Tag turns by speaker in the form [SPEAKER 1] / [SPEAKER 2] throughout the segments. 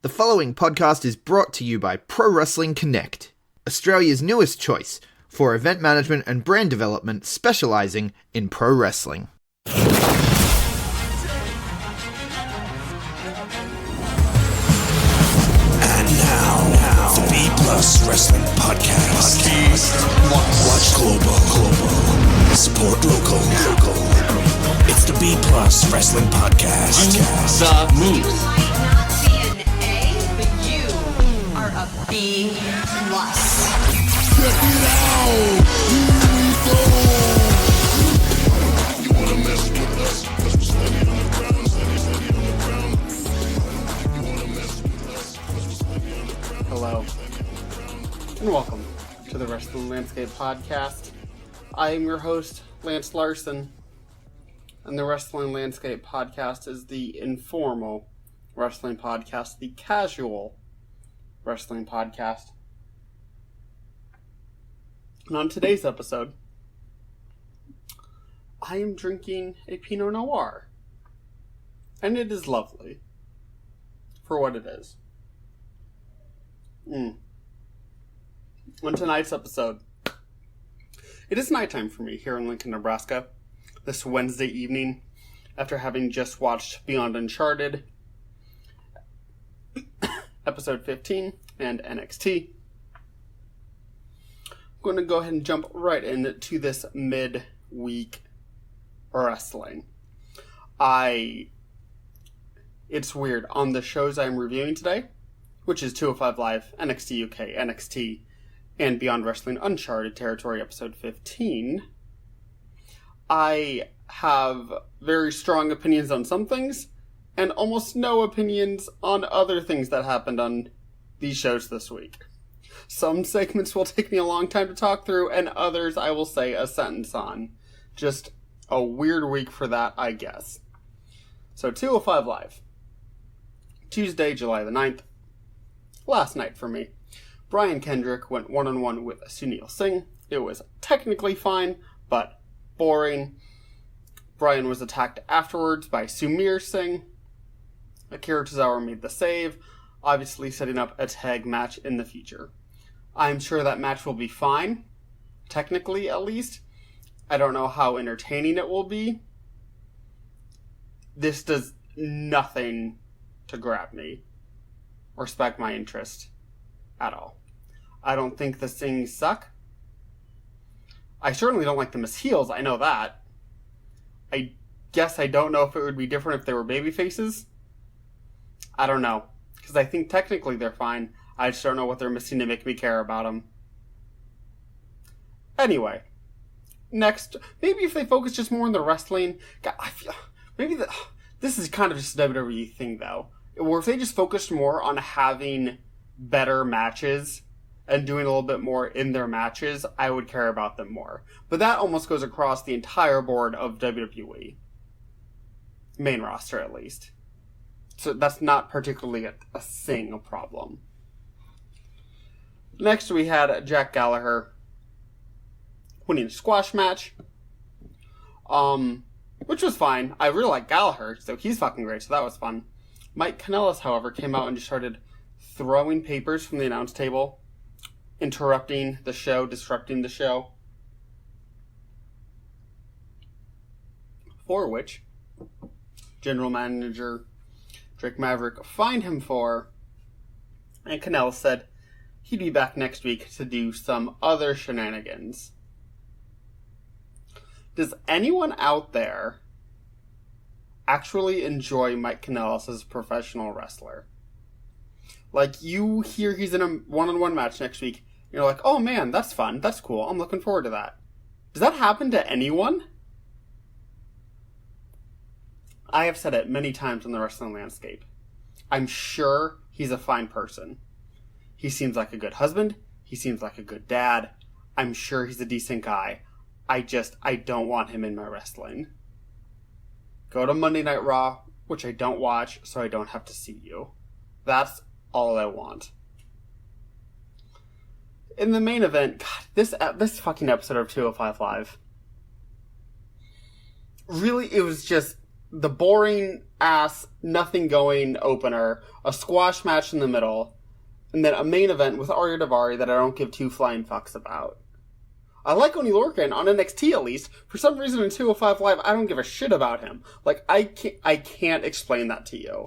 [SPEAKER 1] The following podcast is brought to you by Pro Wrestling Connect, Australia's newest choice for event management and brand development specialising in pro wrestling.
[SPEAKER 2] And now, the B Plus Wrestling Podcast. Watch global. Support local. It's the B Plus Wrestling Podcast.
[SPEAKER 3] The news.
[SPEAKER 4] B plus.
[SPEAKER 2] Check it out! Here we go! You wanna mess with us? Cause we're steady on the ground, steady on the ground. You wanna mess with us? Cause we're steady on the ground.
[SPEAKER 5] Hello, and welcome to the Wrestling Landscape Podcast. I am your host, Lance Larson, and the Wrestling Landscape Podcast is the informal wrestling podcast, the casual wrestling podcast. And on today's episode, I am drinking a Pinot Noir. And it is lovely. For what it is. On tonight's episode, it is nighttime for me here in Lincoln, Nebraska. This Wednesday evening, after having just watched Beyond Uncharted Episode 15 and NXT. I'm going to go ahead and jump right into this mid-week wrestling. It's weird. On the shows I'm reviewing today, which is 205 Live, NXT UK, NXT, and Beyond Wrestling Uncharted Territory Episode 15, I have very strong opinions on some things, and almost no opinions on other things that happened on these shows this week. Some segments will take me a long time to talk through, and others I will say a sentence on. Just a weird week for that, I guess. So 205 Live. Tuesday, July the 9th. Last night for me. Brian Kendrick went one-on-one with Sunil Singh. It was technically fine, but boring. Brian was attacked afterwards by Sumir Singh. Akira Tozawa made the save, obviously setting up a tag match in the future. I'm sure that match will be fine, technically at least. I don't know how entertaining it will be. This does nothing to grab me or spike my interest at all. I don't think the Singhs suck. I certainly don't like them as heels, I know that. I guess I don't know if it would be different if they were baby faces. I don't know, because I think technically they're fine. I just don't know what they're missing to make me care about them. Anyway, next, maybe if they focus just more on the wrestling, this is kind of just a WWE thing though, or if they just focused more on having better matches and doing a little bit more in their matches, I would care about them more. But that almost goes across the entire board of WWE. Main roster, at least. So that's not particularly a Singh problem. Next, we had Jack Gallagher winning a squash match. Which was fine. I really like Gallagher, so he's fucking great, so that was fun. Mike Kanellis, however, came out and just started throwing papers from the announce table, interrupting the show, disrupting the show. For which, General Manager Drake Maverick fined him for, and Kanellis said he'd be back next week to do some other shenanigans. Does anyone out there actually enjoy Mike Kanellis as a professional wrestler? Like, you hear he's in a one-on-one match next week, and you're like, oh man, that's fun, that's cool, I'm looking forward to that. Does that happen to anyone? I have said it many times on the wrestling landscape. I'm sure he's a fine person. He seems like a good husband. He seems like a good dad. I'm sure he's a decent guy. I don't want him in my wrestling. Go to Monday Night Raw, which I don't watch, so I don't have to see you. That's all I want. In the main event, God, this fucking episode of 205 Live. Really, it was just the boring ass, nothing going opener, a squash match in the middle, and then a main event with Arya Daivari that I don't give two flying fucks about. I like Oney Lorcan on NXT at least. For some reason in 205 Live, I don't give a shit about him. Like, I can't explain that to you.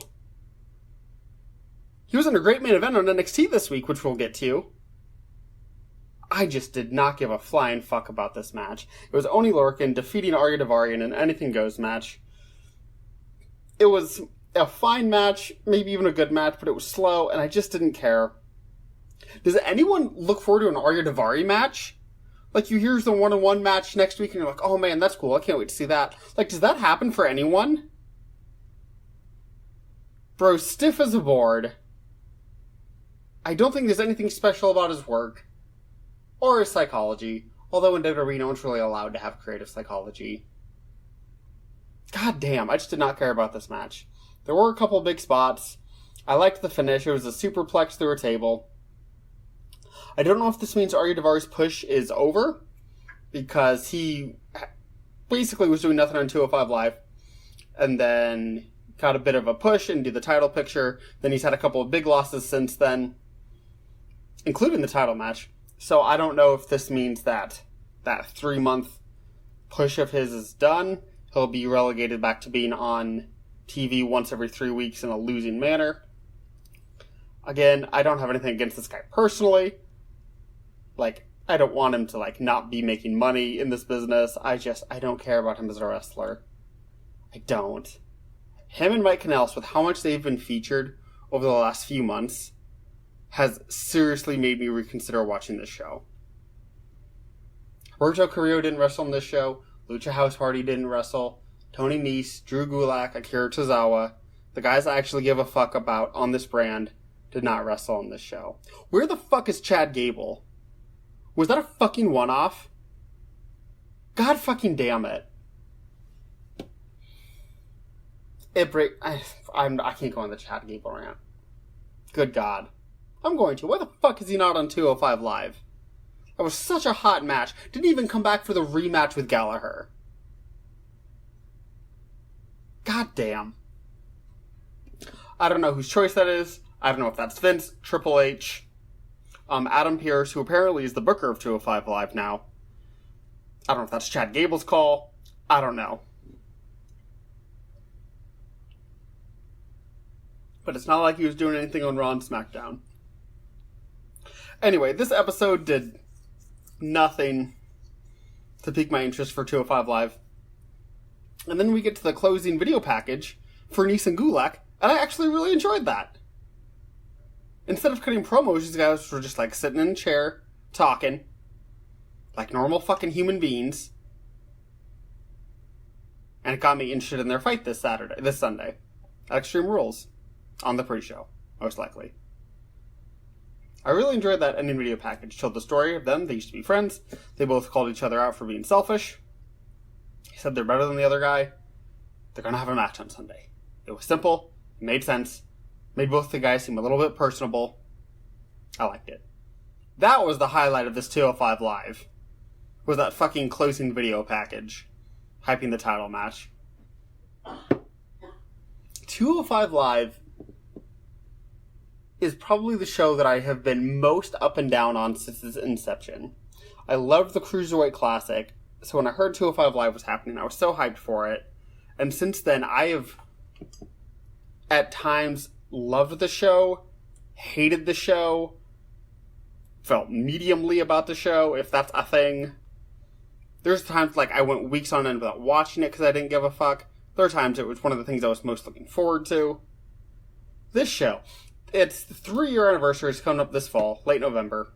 [SPEAKER 5] He was in a great main event on NXT this week, which we'll get to. I just did not give a flying fuck about this match. It was Oney Lorcan defeating Arya Daivari in an anything goes match. It was a fine match, maybe even a good match, but it was slow, and I just didn't care. Does anyone look forward to an Arya Daivari match? Like, you hear the one-on-one match next week, and you're like, oh man, that's cool, I can't wait to see that. Like, does that happen for anyone? Bro, stiff as a board. I don't think there's anything special about his work. Or his psychology. Although in WWE, no one's really allowed to have creative psychology. God damn, I just did not care about this match. There were a couple big spots. I liked the finish. It was a superplex through a table. I don't know if this means Arya Daivari's push is over, because he basically was doing nothing on 205 Live, and then got a bit of a push into the title picture. Then he's had a couple of big losses since then, including the title match. So I don't know if this means that 3-month push of his is done. He'll be relegated back to being on TV once every 3 weeks in a losing manner. Again, I don't have anything against this guy personally. Like, I don't want him to, like, not be making money in this business. I don't care about him as a wrestler. I don't. Him and Mike Kanellis, with how much they've been featured over the last few months, has seriously made me reconsider watching this show. Roberto Carrillo didn't wrestle in this show. Lucha House Party didn't wrestle. Tony Nese, Drew Gulak, Akira Tozawa, the guys I actually give a fuck about on this brand, did not wrestle on this show. Where the fuck is Chad Gable? Was that a fucking one-off? God fucking damn it. I can't go on the Chad Gable rant. Good God. I'm going to. Why the fuck is he not on 205 Live? That was such a hot match. Didn't even come back for the rematch with Gallagher. God damn. I don't know whose choice that is. I don't know if that's Vince, Triple H, Adam Pearce, who apparently is the booker of 205 Live now. I don't know if that's Chad Gable's call. I don't know. But it's not like he was doing anything on Raw and SmackDown. Anyway, this episode did nothing to pique my interest for 205 Live. And then we get to the closing video package for Nese and Gulak, and I actually really enjoyed that. Instead of cutting promos, these guys were just like sitting in a chair, talking, like normal fucking human beings. And it got me interested in their fight this Sunday, at Extreme Rules, on the pre-show, most likely. I really enjoyed that ending video package. It told the story of them. They used to be friends. They both called each other out for being selfish. He said they're better than the other guy. They're going to have a match on Sunday. It was simple. It made sense. Made both the guys seem a little bit personable. I liked it. That was the highlight of this 205 Live. Was that fucking closing video package. Hyping the title match. 205 Live is probably the show that I have been most up and down on since its inception. I loved the Cruiserweight Classic, so when I heard 205 Live was happening, I was so hyped for it. And since then, I have, at times, loved the show, hated the show, felt mediumly about the show, if that's a thing. There's times, like, I went weeks on end without watching it because I didn't give a fuck. There are times it was one of the things I was most looking forward to. This show, its 3-year anniversary is coming up this fall, late November.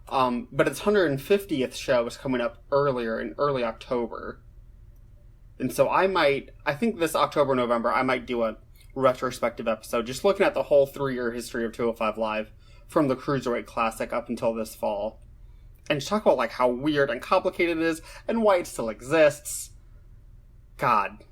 [SPEAKER 5] But its 150th show is coming up earlier, in early October. And so I think this October, November, I might do a retrospective episode, just looking at the whole 3-year history of 205 Live, from the Cruiserweight Classic up until this fall. And just talk about, like, how weird and complicated it is, and why it still exists. God.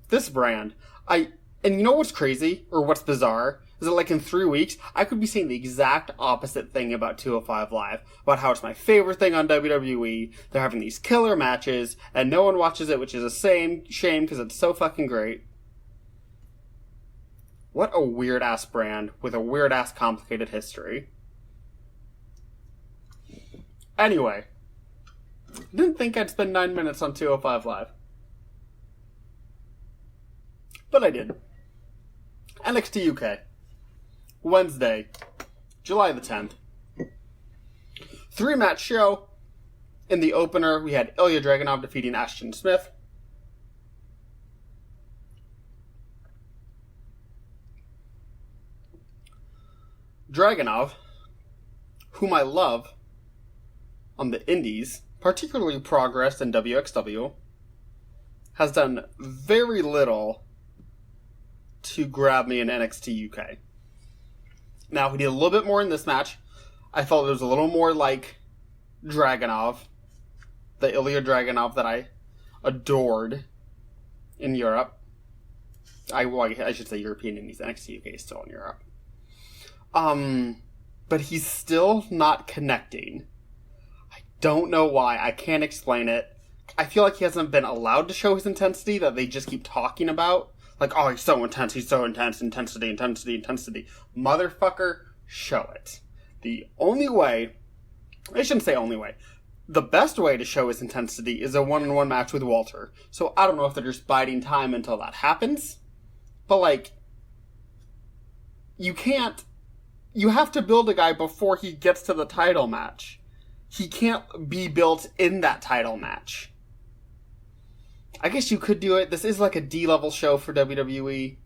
[SPEAKER 5] This brand, and And you know what's crazy, or what's bizarre, is that like in 3 weeks, I could be saying the exact opposite thing about 205 Live, about how it's my favorite thing on WWE, they're having these killer matches, and no one watches it, which is a shame, because it's so fucking great. What a weird-ass brand, with a weird-ass complicated history. Anyway, didn't think I'd spend 9 minutes on 205 Live. But I did. NXT UK. Wednesday, July the 10th. 3-match show. In the opener, we had Ilya Dragunov defeating Ashton Smith. Dragunov, whom I love on the indies, particularly Progress and WXW, has done very little to grab me in NXT UK. Now, he did a little bit more in this match. I felt it was a little more like Dragunov, the Ilya Dragunov that I adored in Europe. I should say European Indies. NXT UK is still in Europe. But he's still not connecting. I don't know why. I can't explain it. I feel like he hasn't been allowed to show his intensity that they just keep talking about. Like, oh, he's so intense, intensity. Motherfucker, show it. The only way, I shouldn't say only way, the best way to show his intensity is a one-on-one match with Walter. So I don't know if they're just biding time until that happens. But, like, you have to build a guy before he gets to the title match. He can't be built in that title match. I guess you could do it. This is like a D-level show for WWE.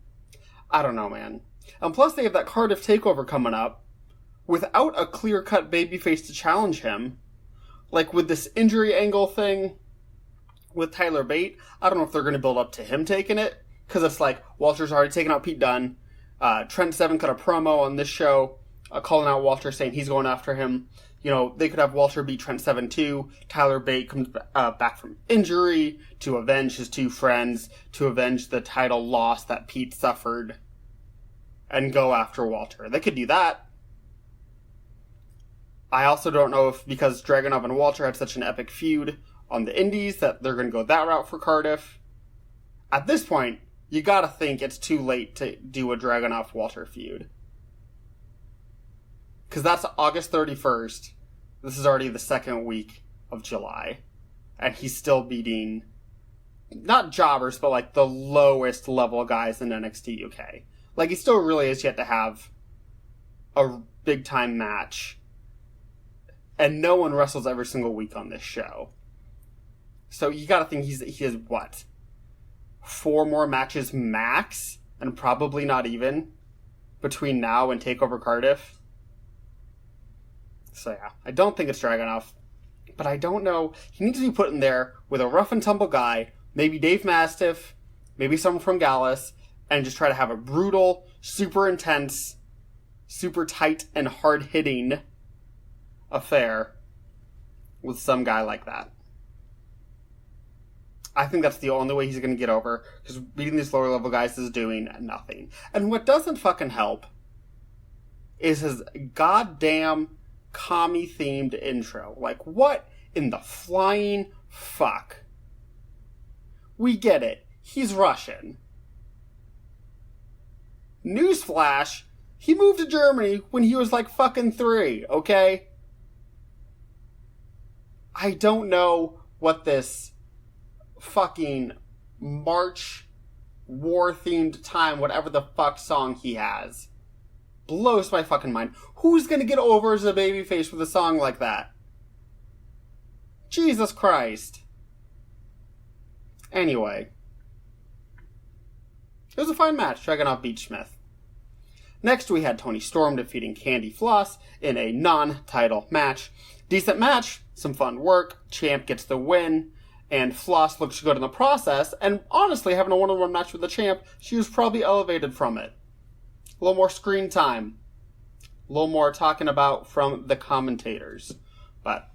[SPEAKER 5] I don't know, man. And plus they have that Cardiff TakeOver coming up without a clear-cut babyface to challenge him. Like with this injury angle thing with Tyler Bate, I don't know if they're going to build up to him taking it. Because it's like, Walter's already taken out Pete Dunne. Trent Seven cut a promo on this show calling out Walter, saying he's going after him. You know, they could have Walter beat Trent Seven too. Tyler Bate comes back from injury to avenge his two friends, to avenge the title loss that Pete suffered, and go after Walter. They could do that. I also don't know if, because Dragunov and Walter had such an epic feud on the indies, that they're going to go that route for Cardiff. At this point, you gotta think it's too late to do a Dragunov-Walter feud. Because that's August 31st. This is already the second week of July. And he's still beating, not jobbers, but like the lowest level guys in NXT UK. Like, he still really has yet to have a big time match. And no one wrestles every single week on this show. So you gotta think he has what? 4 more matches max? And probably not even between now and TakeOver Cardiff. So yeah, I don't think it's Dragunov. But I don't know. He needs to be put in there with a rough and tumble guy. Maybe Dave Mastiff. Maybe someone from Gallus. And just try to have a brutal, super intense, super tight and hard-hitting affair with some guy like that. I think that's the only way he's going to get over, because beating these lower level guys is doing nothing. And what doesn't fucking help is his goddamn commie-themed intro. Like, what in the flying fuck? We get it. He's Russian. Newsflash, he moved to Germany when he was like fucking 3, okay? I don't know what this fucking March war-themed time, whatever the fuck song he has, blows my fucking mind. Who's gonna get over as a babyface with a song like that? Jesus Christ. Anyway. It was a fine match. Dragunov beat Smith. Next, we had Toni Storm defeating Candy Floss in a non-title match. Decent match. Some fun work. Champ gets the win. And Floss looks good in the process. And honestly, having a one-on-one match with the champ, she was probably elevated from it. A little more screen time. A little more talking about from the commentators. But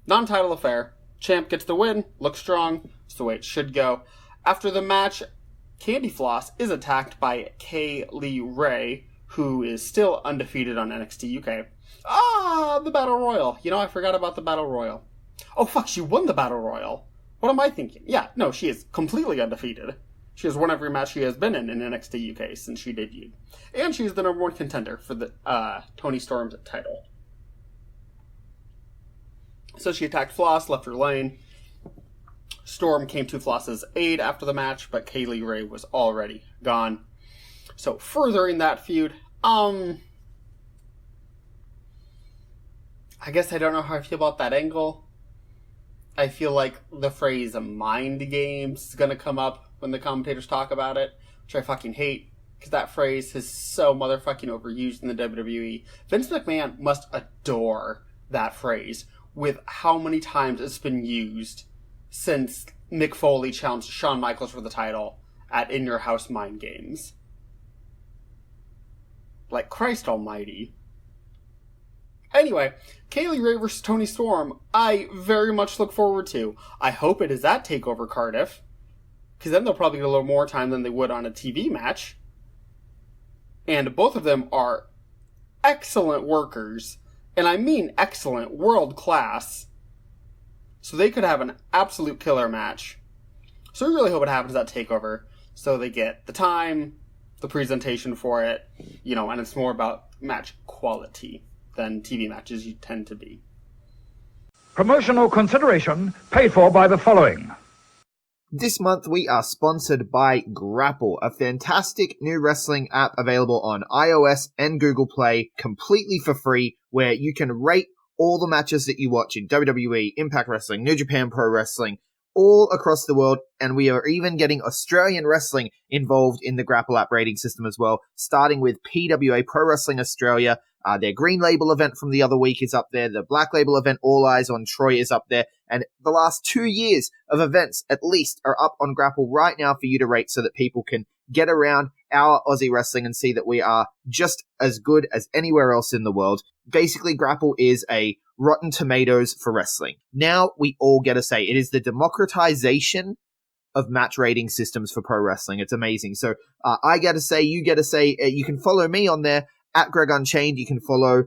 [SPEAKER 5] non-title affair. Champ gets the win. Looks strong. It's the way it should go. After the match, Candy Floss is attacked by Kaylee Ray, who is still undefeated on NXT UK. The Battle Royal. I forgot about the Battle Royal. Oh, fuck, she won the Battle Royal. What am I thinking? Yeah, no, she is completely undefeated. She has won every match she has been in NXT UK since she debuted. And she's the number one contender for the Toni Storm's title. So she attacked Floss, left her lane. Storm came to Floss's aid after the match, but Kaylee Ray was already gone. So furthering that feud, I guess I don't know how I feel about that angle. I feel like the phrase mind games is going to come up when the commentators talk about it, which I fucking hate, because that phrase is so motherfucking overused in the WWE. Vince McMahon must adore that phrase with how many times it's been used since Mick Foley challenged Shawn Michaels for the title at In Your House Mind Games. Like, Christ almighty. Anyway, Kaylee Ray vs. Toni Storm, I very much look forward to. I hope it is at TakeOver Cardiff, because then they'll probably get a little more time than they would on a TV match. And both of them are excellent workers, and I mean excellent, world class. So they could have an absolute killer match. So we really hope it happens at TakeOver, so they get the time, the presentation for it, and it's more about match quality than TV matches you tend to be.
[SPEAKER 3] Promotional consideration paid for by the following.
[SPEAKER 1] This month we are sponsored by Grapple, a fantastic new wrestling app available on iOS and Google Play completely for free, where you can rate all the matches that you watch in WWE, Impact Wrestling, New Japan Pro Wrestling, all across the world, and we are even getting Australian wrestling involved in the Grapple app rating system as well, starting with PWA Pro Wrestling Australia. Their Green Label event from the other week is up there. The Black Label event, All Eyes on Troy, is up there. And the last 2 years of events, at least, are up on Grapple right now for you to rate so that people can get around our Aussie wrestling and see that we are just as good as anywhere else in the world. Basically, Grapple is a Rotten Tomatoes for wrestling. Now we all get a say. It is the democratization of match rating systems for pro wrestling. It's amazing. So I get a say, you get a say. You can follow me on there at Greg Unchained. You can follow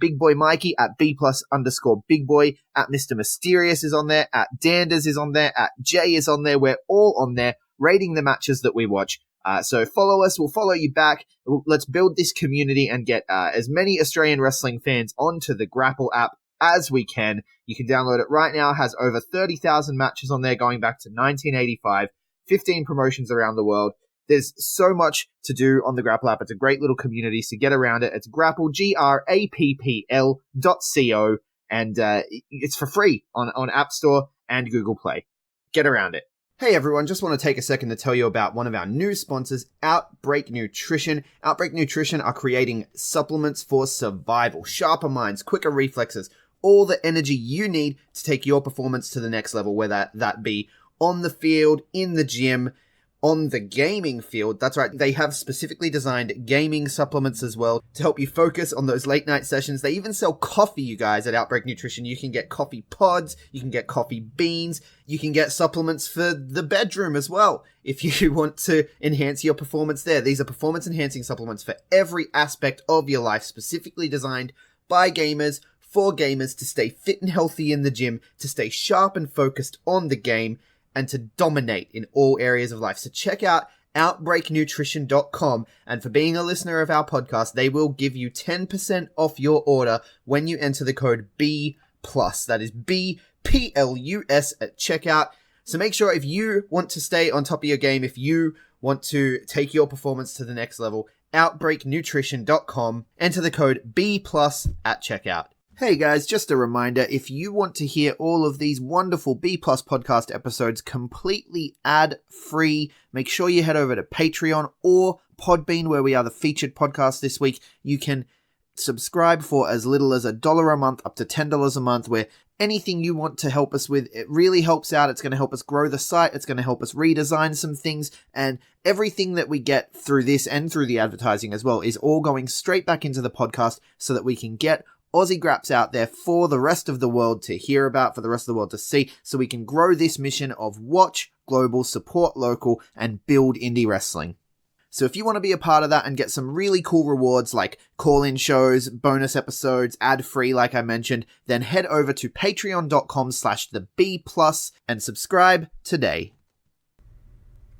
[SPEAKER 1] Big Boy Mikey at B+_Big Boy, at Mr. Mysterious is on there, at Danders is on there, at Jay is on there. We're all on there rating the matches that we watch. So follow us, we'll follow you back. Let's build this community and get as many Australian wrestling fans onto the Grapple app as we can. You can download it right now. It has over 30,000 matches on there going back to 1985, 15 promotions around the world. There's so much to do on the Grapple app. It's a great little community, so get around it. It's Grapple, GRAPPL.co, and it's for free on App Store and Google Play. Get around it. Hey everyone, just want to take a second to tell you about one of our new sponsors, OUTBREAK NUTRITION. OUTBREAK NUTRITION are creating supplements for survival, sharper minds, quicker reflexes, all the energy you need to take your performance to the next level, whether that be on the field, in the gym, on the gaming field. That's right, they have specifically designed gaming supplements as well to help you focus on those late night sessions. They even sell coffee, you guys, at OUTBREAK NUTRITION. You can get coffee pods, you can get coffee beans, you can get supplements for the bedroom as well if you want to enhance your performance there. These are performance enhancing supplements for every aspect of your life, specifically designed by gamers, for gamers, to stay fit and healthy in the gym, to stay sharp and focused on the game, and to dominate in all areas of life. So check out OUTBREAKNutrition.com, and for being a listener of our podcast, they will give you 10% off your order when you enter the code B+. That is BPLUS at checkout. So make sure, if you want to stay on top of your game, if you want to take your performance to the next level, OUTBREAKNutrition.com, enter the code B+ at checkout. Hey guys, just a reminder, if you want to hear all of these wonderful B+ podcast episodes completely ad-free, make sure you head over to Patreon or Podbean, where we are the featured podcast this week. You can subscribe for as little as $1 a month up to $10 a month, where anything you want to help us with, it really helps out. It's going to help us grow the site. It's going to help us redesign some things, and everything that we get through this and through the advertising as well is all going straight back into the podcast so that we can get Aussie Graps out there for the rest of the world to hear about, for the rest of the world to see, so we can grow this mission of watch, global, support local, and build indie wrestling. So if you want to be a part of that and get some really cool rewards like call-in shows, bonus episodes, ad-free like I mentioned, then head over to patreon.com/theb+ and subscribe today.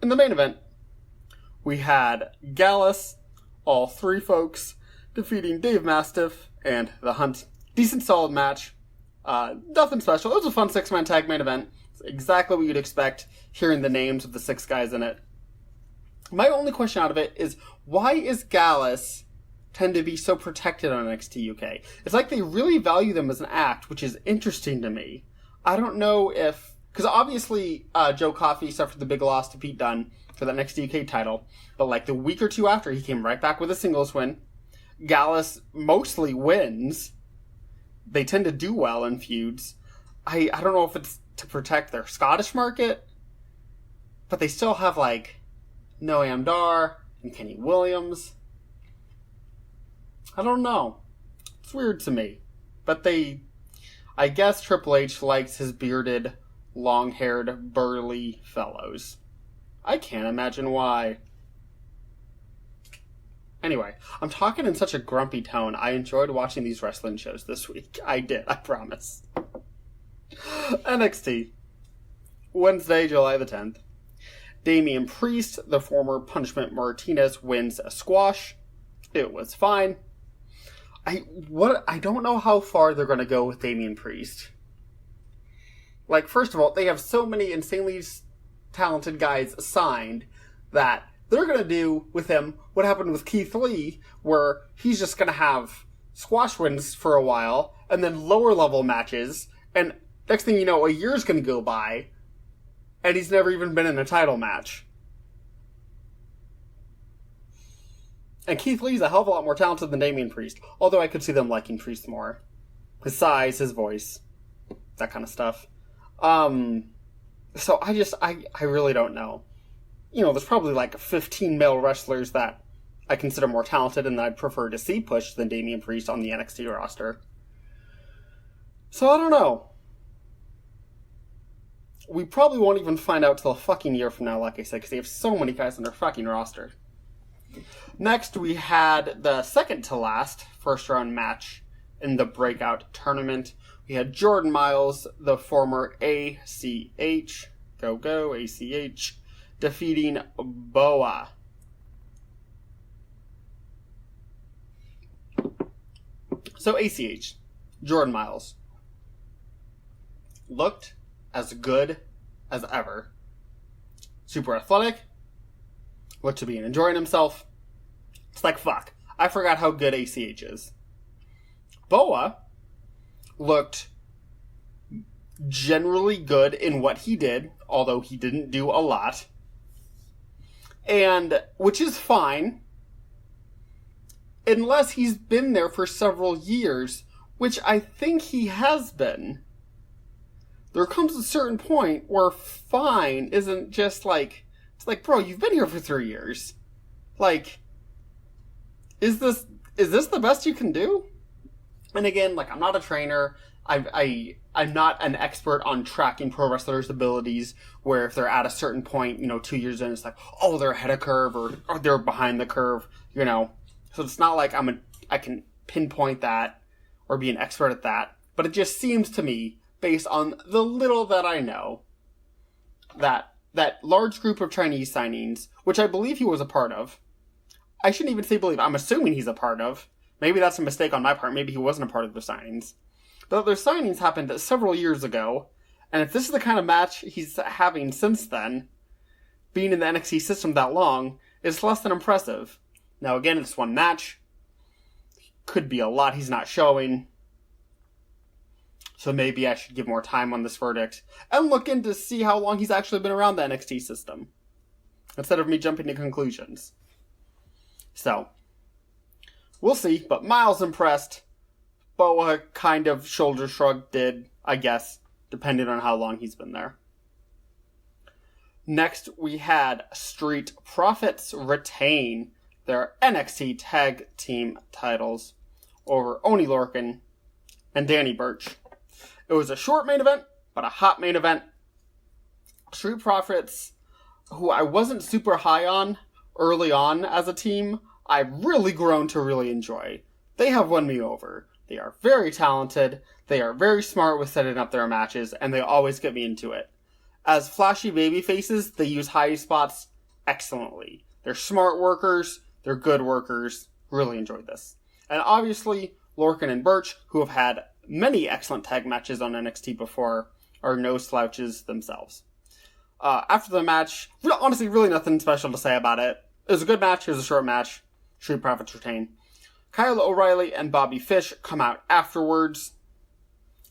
[SPEAKER 5] In the main event, we had Gallus, all three folks, defeating Dave Mastiff and The Hunt. Decent, solid match. Nothing special. It was a fun 6-man tag main event. It's exactly what you'd expect, hearing the names of the 6 guys in it. My only question out of it is, why is Gallus tend to be so protected on NXT UK? It's like they really value them as an act, which is interesting to me. I don't know if... Because obviously, Joe Coffey suffered the big loss to Pete Dunne for the NXT UK title, but like the week or two after, he came right back with a singles win. Gallus mostly wins. They tend to do well in feuds. I don't know if it's to protect their Scottish market, but they still have like Noam Dar and Kenny Williams. I don't know. It's weird to me. But I guess Triple H likes his bearded, long-haired, burly fellows. I can't imagine why. Anyway, I'm talking in such a grumpy tone. I enjoyed watching these wrestling shows this week. I did, I promise. NXT. Wednesday, July the 10th. Damian Priest, the former Punishment Martinez, wins a squash. It was fine. I don't know how far they're going to go with Damian Priest. Like, first of all, they have so many insanely talented guys signed that they're going to do with him what happened with Keith Lee, where he's just going to have squash wins for a while, and then lower level matches, and next thing you know, a year's going to go by, and he's never even been in a title match. And Keith Lee's a hell of a lot more talented than Damian Priest, although I could see them liking Priest more. His size, his voice, that kind of stuff. So I really don't know. You know, there's probably like 15 male wrestlers that I consider more talented and that I'd prefer to see pushed than Damian Priest on the NXT roster. So I don't know. We probably won't even find out till a fucking year from now, like I said, because they have so many guys on their fucking roster. Next, we had the second to last first round match in the breakout tournament. We had Jordan Miles, the former ACH, go ACH, defeating Boa. So ACH, Jordan Miles, looked as good as ever. Super athletic, looked to be enjoying himself. It's like, fuck, I forgot how good ACH is. Boa looked generally good in what he did, although he didn't do a lot. And, which is fine, unless he's been there for several years, which I think he has been. There comes a certain point where fine isn't just like, it's like, bro, you've been here for 3 years. Like, is this the best you can do? And again, like, I'm not a trainer. I'm not an expert on tracking pro wrestlers' abilities, where if they're at a certain point, 2 years in, it's like, oh, they're ahead of curve, or they're behind the curve, So it's not like I can pinpoint that or be an expert at that. But it just seems to me, based on the little that I know, that large group of Chinese signings, which I believe he was a part of, I shouldn't even say believe, I'm assuming he's a part of. Maybe that's a mistake on my part. Maybe he wasn't a part of the signings. But their signings happened several years ago, and if this is the kind of match he's having since then, being in the NXT system that long, it's less than impressive. Now again, it's one match. Could be a lot he's not showing. So maybe I should give more time on this verdict, and look in to see how long he's actually been around the NXT system, instead of me jumping to conclusions. So, we'll see, but Miles impressed. Boa kind of shoulder shrug did, I guess, depending on how long he's been there. Next, we had Street Profits retain their NXT Tag Team titles over Oney Lorcan and Danny Burch. It was a short main event, but a hot main event. Street Profits, who I wasn't super high on early on as a team, I've really grown to really enjoy. They have won me over. They are very talented, they are very smart with setting up their matches, and they always get me into it. As flashy baby faces, they use high spots excellently. They're smart workers, they're good workers, really enjoyed this. And obviously, Lorcan and Birch, who have had many excellent tag matches on NXT before, are no slouches themselves. After the match, honestly, really nothing special to say about it. It was a good match, it was a short match. Street Profits retain. Kyle O'Reilly and Bobby Fish come out afterwards,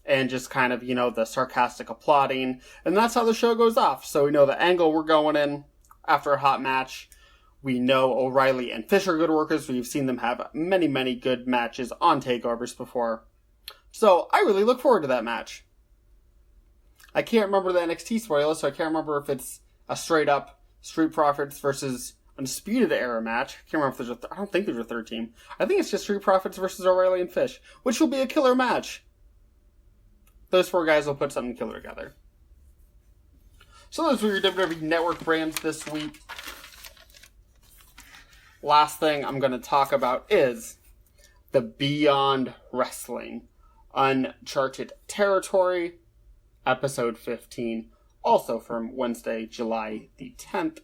[SPEAKER 5] and just kind of, the sarcastic applauding, and that's how the show goes off. So we know the angle we're going in after a hot match. We know O'Reilly and Fish are good workers. We've seen them have many, many good matches on takeovers before. So I really look forward to that match. I can't remember the NXT spoiler, so I can't remember if it's a straight up Street Profits versus Undisputed Era match. I can't remember if there's I don't think there's a third team. I think it's just Street Profits versus O'Reilly and Fish, which will be a killer match. Those four guys will put something killer together. So those were your WWE Network brands this week. Last thing I'm going to talk about is the Beyond Wrestling Uncharted Territory, episode 15, also from Wednesday, July the 10th.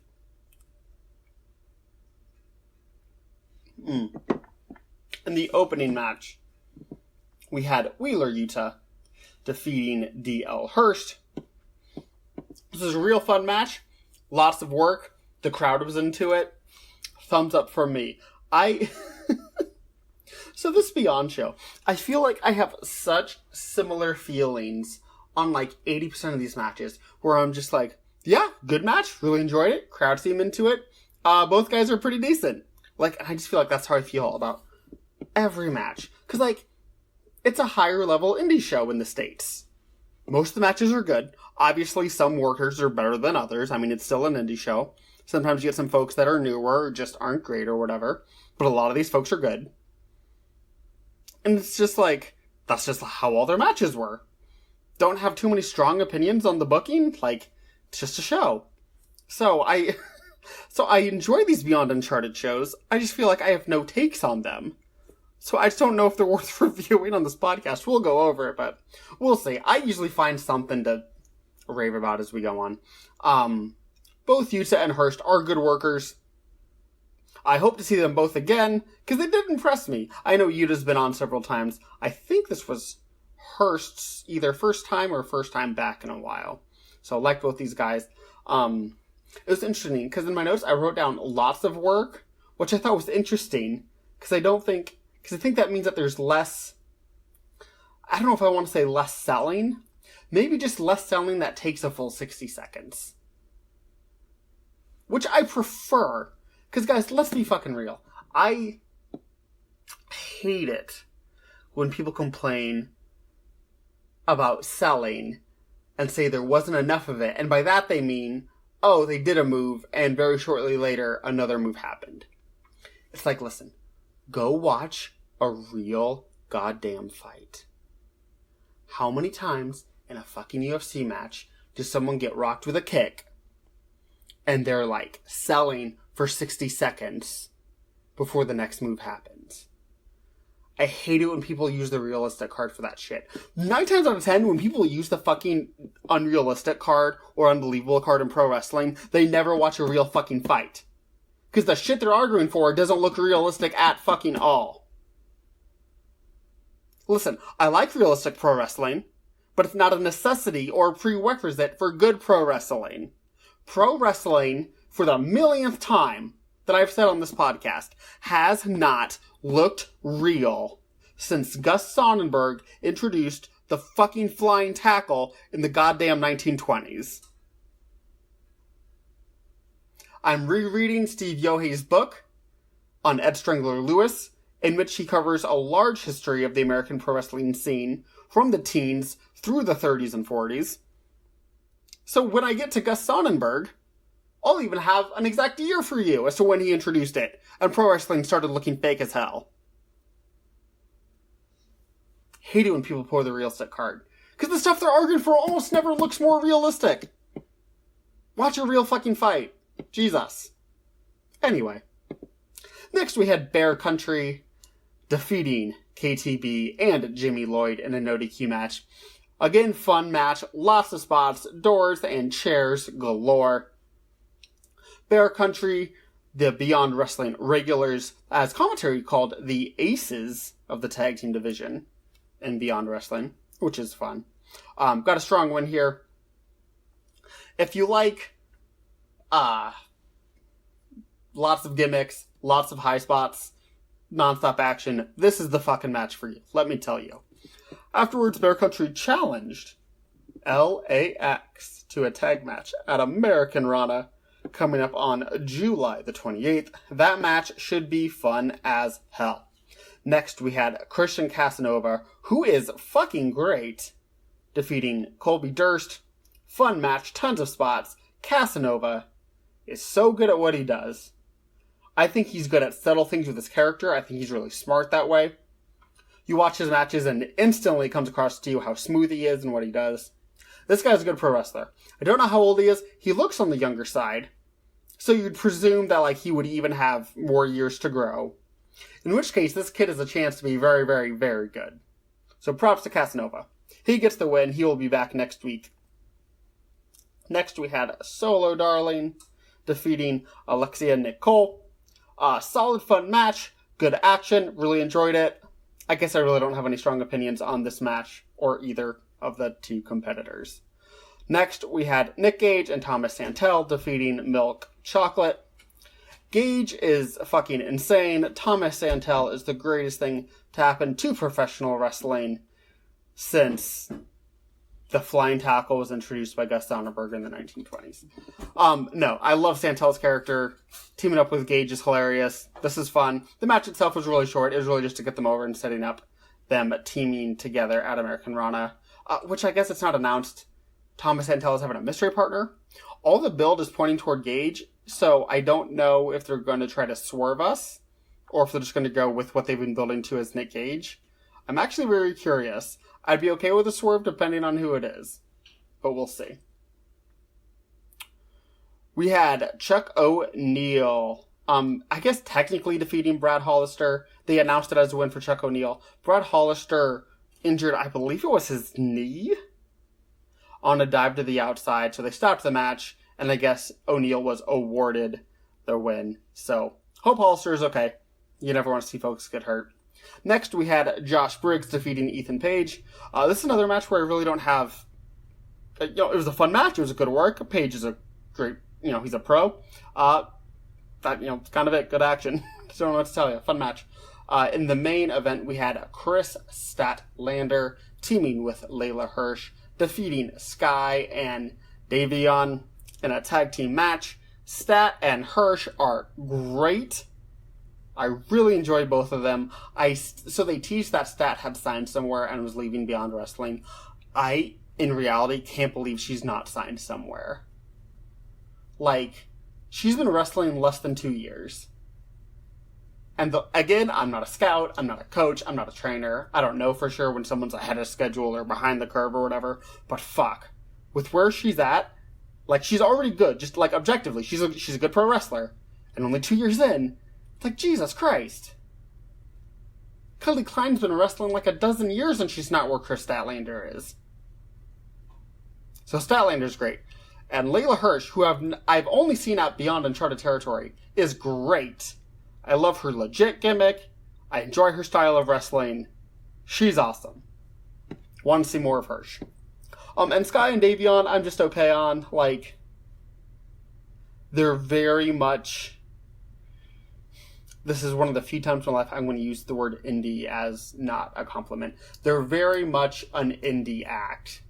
[SPEAKER 5] In the opening match, we had Wheeler Yuta defeating D.L. Hurst. This was a real fun match. Lots of work. The crowd was into it. Thumbs up from me. So this Beyond show, I feel like I have such similar feelings on like 80% of these matches, where I'm just like, yeah, good match, really enjoyed it, crowd seemed into it, both guys are pretty decent. Like, I just feel like that's how I feel about every match. Because, like, it's a higher level indie show in the States. Most of the matches are good. Obviously, some workers are better than others. I mean, it's still an indie show. Sometimes you get some folks that are newer or just aren't great or whatever. But a lot of these folks are good. And it's just like, that's just how all their matches were. Don't have too many strong opinions on the booking. Like, it's just a show. So I enjoy these Beyond Uncharted shows. I just feel like I have no takes on them. So I just don't know if they're worth reviewing on this podcast. We'll go over it, but we'll see. I usually find something to rave about as we go on. Both Yuta and Hurst are good workers. I hope to see them both again, because they did impress me. I know Yuta's been on several times. I think this was Hurst's either first time or first time back in a while. So I like both these guys. It was interesting, because in my notes I wrote down lots of work, which I thought was interesting, because I think that means that there's less, I don't know if I want to say less selling, maybe just less selling that takes a full 60 seconds. Which I prefer, because guys, let's be fucking real. I hate it when people complain about selling and say there wasn't enough of it, and by that they mean, oh, they did a move, and very shortly later, another move happened. It's like, listen, go watch a real goddamn fight. How many times in a fucking UFC match does someone get rocked with a kick, and they're, like, selling for 60 seconds before the next move happens? I hate it when people use the realistic card for that shit. 9 times out of 10, when people use the fucking unrealistic card or unbelievable card in pro wrestling, they never watch a real fucking fight. Because the shit they're arguing for doesn't look realistic at fucking all. Listen, I like realistic pro wrestling, but it's not a necessity or a prerequisite for good pro wrestling. Pro wrestling, for the millionth time that I've said on this podcast, has not looked real since Gus Sonnenberg introduced the fucking flying tackle in the goddamn 1920s. I'm rereading Steve Yohei's book on Ed Strangler Lewis, in which he covers a large history of the American pro wrestling scene from the teens through the 30s and 40s. So when I get to Gus Sonnenberg, I'll even have an exact year for you as to when he introduced it, and pro wrestling started looking fake as hell. Hate it when people pour the realistic card, because the stuff they're arguing for almost never looks more realistic. Watch a real fucking fight. Jesus. Anyway. Next we had Bear Country defeating KTB and Jimmy Lloyd in a no DQ match. Again, fun match. Lots of spots, doors, and chairs galore. Bear Country, the Beyond Wrestling regulars, as commentary called the Aces of the tag team division in Beyond Wrestling, which is fun. Got a strong win here. If you like lots of gimmicks, lots of high spots, non-stop action, this is the fucking match for you, let me tell you. Afterwards, Bear Country challenged LAX to a tag match at American Rana coming up on July the 28th. That match should be fun as hell. Next, we had Christian Casanova, who is fucking great, defeating Colby Durst. Fun match, tons of spots. Casanova is so good at what he does. I think he's good at subtle things with his character. I think he's really smart that way. You watch his matches and it instantly comes across to you how smooth he is and what he does. This guy's a good pro wrestler. I don't know how old he is. He looks on the younger side. So you'd presume that he would even have more years to grow. In which case, this kid has a chance to be very, very, very good. So props to Casanova. He gets the win. He will be back next week. Next, we had Solo Darling defeating Alexia Nicole. Solid, fun match. Good action. Really enjoyed it. I guess I really don't have any strong opinions on this match or either of the two competitors. Next, we had Nick Gage and Thomas Santel defeating Milk Chocolate. Gage is fucking insane. Thomas Santel is the greatest thing to happen to professional wrestling since the flying tackle was introduced by Gus Sonnerberg in the 1920s. No, I love Santel's character. Teaming up with Gage is hilarious. This is fun. The match itself was really short. It was really just to get them over and setting up them teaming together at American Rana, which I guess it's not announced. Thomas Santel is having a mystery partner. All the build is pointing toward Gage, so I don't know if they're going to try to swerve us or if they're just going to go with what they've been building to as Nick Gage. I'm actually very curious. I'd be okay with a swerve depending on who it is, but we'll see. We had Chuck O'Neal, I guess technically defeating Brad Hollister. They announced it as a win for Chuck O'Neal. Brad Hollister injured, I believe it was his knee, on a dive to the outside, so they stopped the match, and I guess O'Neal was awarded the win. So, hope Hollister is okay. You never want to see folks get hurt. Next, we had Josh Briggs defeating Ethan Page. This is another match where I really don't have... it was a fun match. It was a good work. Page is a great... he's a pro. Kind of it. Good action. Don't know what to tell you. Fun match. In the main event, we had Chris Statlander teaming with Layla Hirsch, defeating Sky and Davion in a tag team match. Stat and Hirsch are great. I really enjoyed both of them. So they teased that Stat had signed somewhere and was leaving Beyond Wrestling. I, in reality, can't believe she's not signed somewhere. She's been wrestling less than 2 years. And again, I'm not a scout, I'm not a coach, I'm not a trainer. I don't know for sure when someone's ahead of schedule or behind the curve or whatever. But fuck. With where she's at, she's already good. Just, objectively, she's a good pro wrestler. And only 2 years in, it's Jesus Christ. Kelly Klein's been wrestling a dozen years and she's not where Chris Statlander is. So Statlander's great. And Layla Hirsch, who I've only seen out Beyond Uncharted Territory, is great. I love her legit gimmick. I enjoy her style of wrestling. She's awesome. Want to see more of Hirsch. And Sky and Davion, I'm just okay on. They're very much... This is one of the few times in my life I'm going to use the word indie as not a compliment. They're very much an indie act.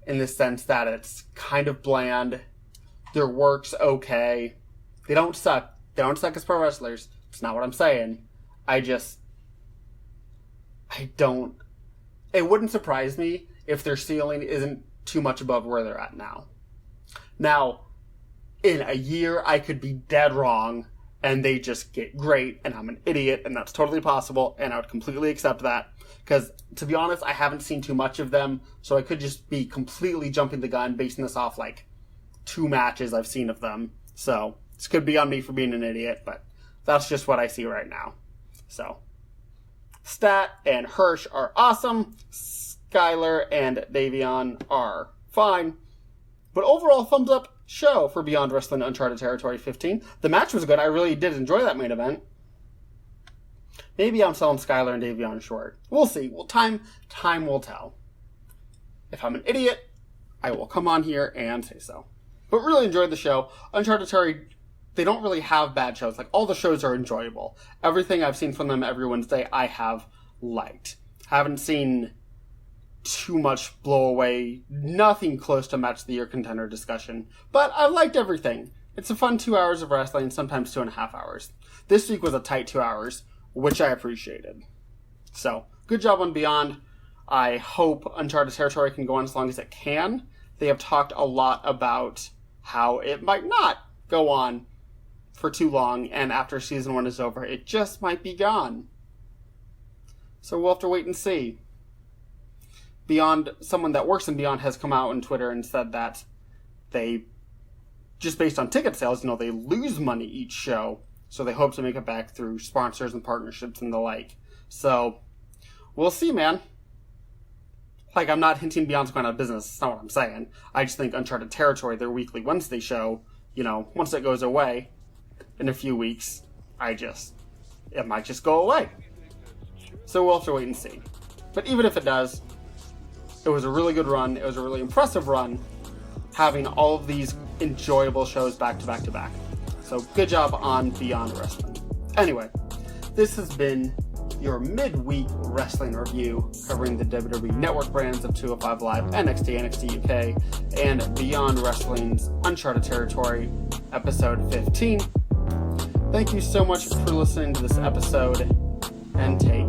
[SPEAKER 5] In the sense that it's kind of bland. Their work's okay. They don't suck. They don't suck as pro wrestlers. It's not what I'm saying. It wouldn't surprise me if their ceiling isn't too much above where they're at now. Now, in a year, I could be dead wrong, and they just get great, and I'm an idiot, and that's totally possible, and I would completely accept that. Because, to be honest, I haven't seen too much of them, so I could just be completely jumping the gun, basing this off, 2 matches I've seen of them. So, this could be on me for being an idiot, but that's just what I see right now. So, Stat and Hirsch are awesome. Skylar and Davion are fine. But overall, thumbs up show for Beyond Wrestling Uncharted Territory 15. The match was good. I really did enjoy that main event. Maybe I'm selling Skylar and Davion short. We'll see. Well, time will tell. If I'm an idiot, I will come on here and say so. But really enjoyed the show. Uncharted Territory, they don't really have bad shows. Like, all the shows are enjoyable. Everything I've seen from them every Wednesday, I have liked. Haven't seen too much blow away. Nothing close to match of the year contender discussion. But I liked everything. It's a fun 2 hours of wrestling, sometimes 2.5 hours. This week was a tight 2 hours, which I appreciated. So, good job on Beyond. I hope Uncharted Territory can go on as long as it can. They have talked a lot about how it might not go on for too long, and after season 1 is over, it just might be gone. So we'll have to wait and see. Beyond, someone that works in Beyond has come out on Twitter and said that they, just based on ticket sales, they lose money each show, so they hope to make it back through sponsors and partnerships and the like. So, we'll see, man. Like, I'm not hinting Beyond's going out of business, that's not what I'm saying. I just think Uncharted Territory, their weekly Wednesday show, once it goes away in a few weeks, it might just go away. So we'll have to wait and see. But even if it does, it was a really good run. It was a really impressive run, having all of these enjoyable shows back to back to back. So good job on Beyond Wrestling. Anyway, this has been your midweek wrestling review covering the WWE Network brands of 205 Live, NXT, NXT UK, and Beyond Wrestling's Uncharted Territory, episode 15. Thank you so much for listening to this episode, and take